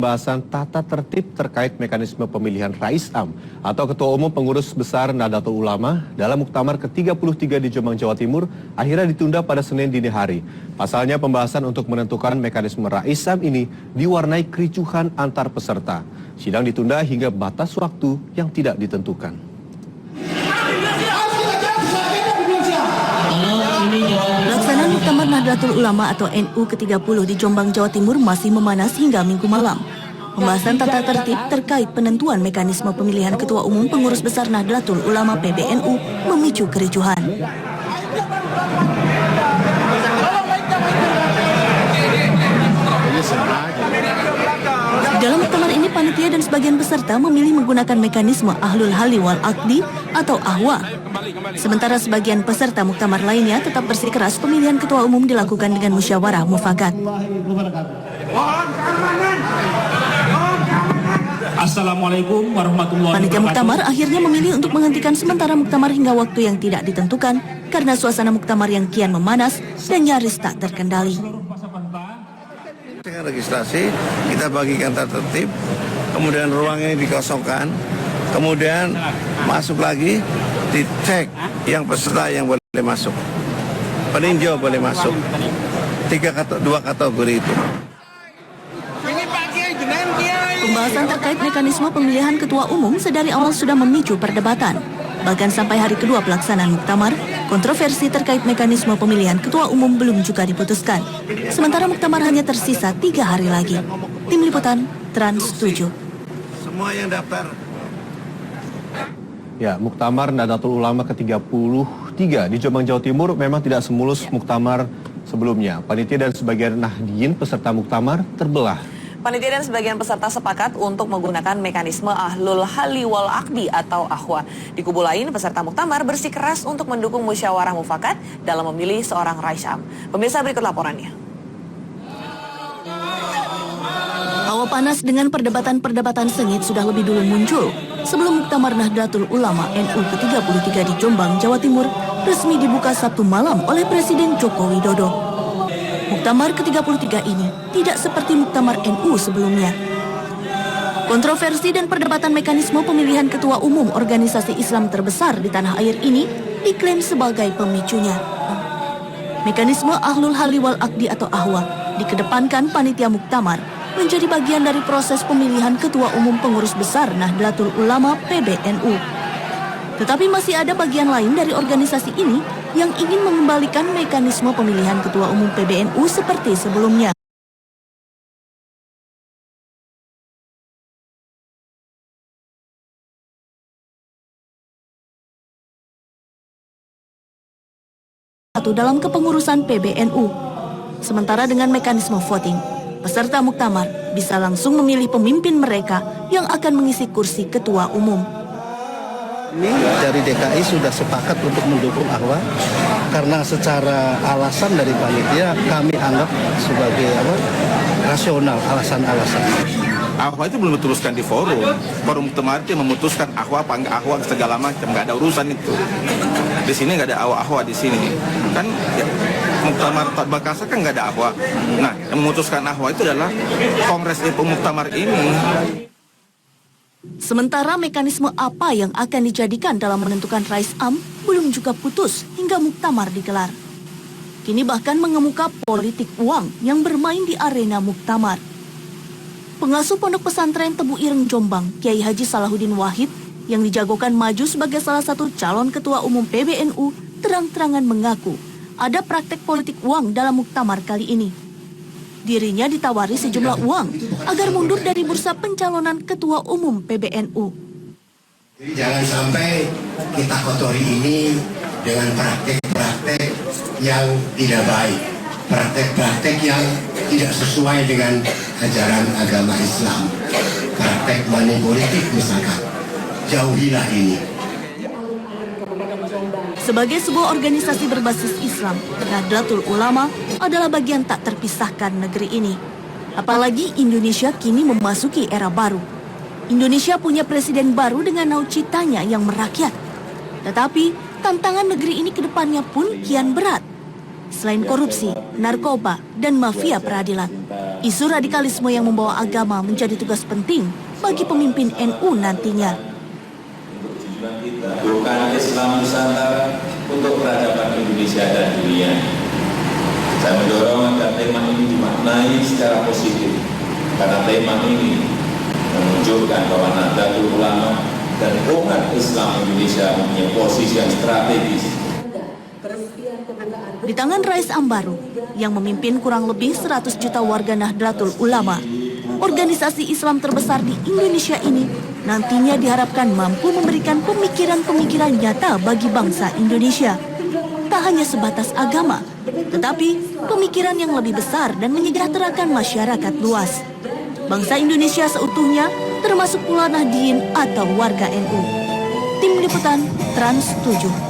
Pembahasan tata tertib terkait mekanisme pemilihan Rais Am atau Ketua Umum Pengurus Besar Nahdlatul Ulama dalam Muktamar ke-33 di Jombang, Jawa Timur akhirnya ditunda pada Senin dini hari. Pasalnya pembahasan untuk menentukan mekanisme Rais Am ini diwarnai kericuhan antar peserta. Sidang ditunda hingga batas waktu yang tidak ditentukan. Pelaksanaan Muktamar Nahdlatul Ulama atau NU ke-30 di Jombang, Jawa Timur masih memanas hingga Minggu malam. Pembahasan tata tertib terkait penentuan mekanisme pemilihan Ketua Umum Pengurus Besar Nahdlatul Ulama PBNU memicu kericuhan. Dalam muktamar ini, panitia dan sebagian peserta memilih menggunakan mekanisme Ahlul Halli wal Aqdi atau AHWA. Sementara sebagian peserta muktamar lainnya tetap bersikeras pemilihan ketua umum dilakukan dengan musyawarah mufakat. Assalamualaikum warahmatullahi wabarakatuh. Panitia muktamar akhirnya memilih untuk menghentikan sementara muktamar hingga waktu yang tidak ditentukan karena suasana muktamar yang kian memanas dan nyaris tak terkendali. Dengan registrasi kita bagikan tata tertib, kemudian ruangnya dikosongkan, kemudian masuk lagi, dicek yang peserta yang boleh masuk, peninjau boleh masuk, dua kategori itu. Pembahasan terkait mekanisme pemilihan ketua umum sedari awal sudah memicu perdebatan. Bahkan sampai hari kedua pelaksanaan muktamar, kontroversi terkait mekanisme pemilihan ketua umum belum juga diputuskan. Sementara muktamar hanya tersisa 3 hari lagi. Tim Liputan Trans 7. Semua yang daftar. Ya, Muktamar Nahdlatul Ulama ke-33 di Jombang, Jawa Timur memang tidak semulus muktamar sebelumnya. Panitia dan sebagian Nahdien peserta muktamar terbelah. Panitia dan sebagian peserta sepakat untuk menggunakan mekanisme Ahlul Halli wal Aqdi atau AHWA. Di kubu lain, peserta muktamar bersikeras untuk mendukung musyawarah mufakat dalam memilih seorang Rais Am. Pemirsa, berikut laporannya. Hawa panas dengan perdebatan-perdebatan sengit sudah lebih dulu muncul sebelum Muktamar Nahdlatul Ulama NU ke-33 di Jombang, Jawa Timur resmi dibuka Sabtu malam oleh Presiden Joko Widodo. Muktamar ke-33 ini tidak seperti Muktamar NU sebelumnya. Kontroversi dan perdebatan mekanisme pemilihan ketua umum organisasi Islam terbesar di tanah air ini diklaim sebagai pemicunya. Mekanisme Ahlul Halli wal Aqdi atau AHWA dikedepankan panitia muktamar menjadi bagian dari proses pemilihan ketua umum pengurus besar Nahdlatul Ulama PBNU. Tetapi masih ada bagian lain dari organisasi ini yang ingin mengembalikan mekanisme pemilihan ketua umum PBNU seperti sebelumnya. Dalam kepengurusan PBNU. Sementara dengan mekanisme voting, peserta muktamar bisa langsung memilih pemimpin mereka yang akan mengisi kursi ketua umum. Ini dari DKI sudah sepakat untuk mendukung AHWA karena secara alasan dari panitia kami anggap sebagai rasional alasan-alasan. AHWA itu belum diteruskan di forum muktamar itu memutuskan AHWA apa enggak AHWA segala macam, nggak ada urusan itu. Di sini nggak ada AHWA di sini kan ya, Muktamar Bakasa kan nggak ada AHWA. Nah, yang memutuskan AHWA itu adalah Kongres Muktamar ini. Sementara mekanisme apa yang akan dijadikan dalam menentukan Rais Am belum juga putus hingga muktamar digelar. Kini bahkan mengemuka politik uang yang bermain di arena muktamar. Pengasuh Pondok Pesantren Tebu Ireng Jombang, Kiai Haji Salahuddin Wahid, yang dijagokan maju sebagai salah satu calon ketua umum PBNU, terang-terangan mengaku ada praktek politik uang dalam muktamar kali ini. Dirinya ditawari sejumlah uang agar mundur dari bursa pencalonan ketua umum PBNU. Jadi jangan sampai kita kotori ini dengan praktek-praktek yang tidak baik, praktek-praktek yang tidak sesuai dengan ajaran agama Islam, praktek money politik misalkan. Jauhilah ini. Sebagai sebuah organisasi berbasis Islam, Nahdlatul Ulama adalah bagian tak terpisahkan negeri ini. Apalagi Indonesia kini memasuki era baru. Indonesia punya presiden baru dengan naucitanya yang merakyat. Tetapi tantangan negeri ini ke depannya pun kian berat. Selain korupsi, narkoba, dan mafia peradilan. Isu radikalisme yang membawa agama menjadi tugas penting bagi pemimpin NU nantinya. Bukan Islam Nusantara untuk peradaban Indonesia dan dunia. Saya mendorong agar tema ini dimaknai secara positif, karena tema ini menunjukkan bahwa Nahdlatul Ulama dan umat Islam Indonesia mempunyai posisi yang strategis. Di tangan Rais Am baru yang memimpin kurang lebih 100 juta warga Nahdlatul Ulama, organisasi Islam terbesar di Indonesia ini nantinya diharapkan mampu memberikan pemikiran-pemikiran nyata bagi bangsa Indonesia. Tak hanya sebatas agama, tetapi pemikiran yang lebih besar dan menyejahterakan masyarakat luas. Bangsa Indonesia seutuhnya, termasuk pula Nahdien atau warga NU. Tim Liputan Trans 7.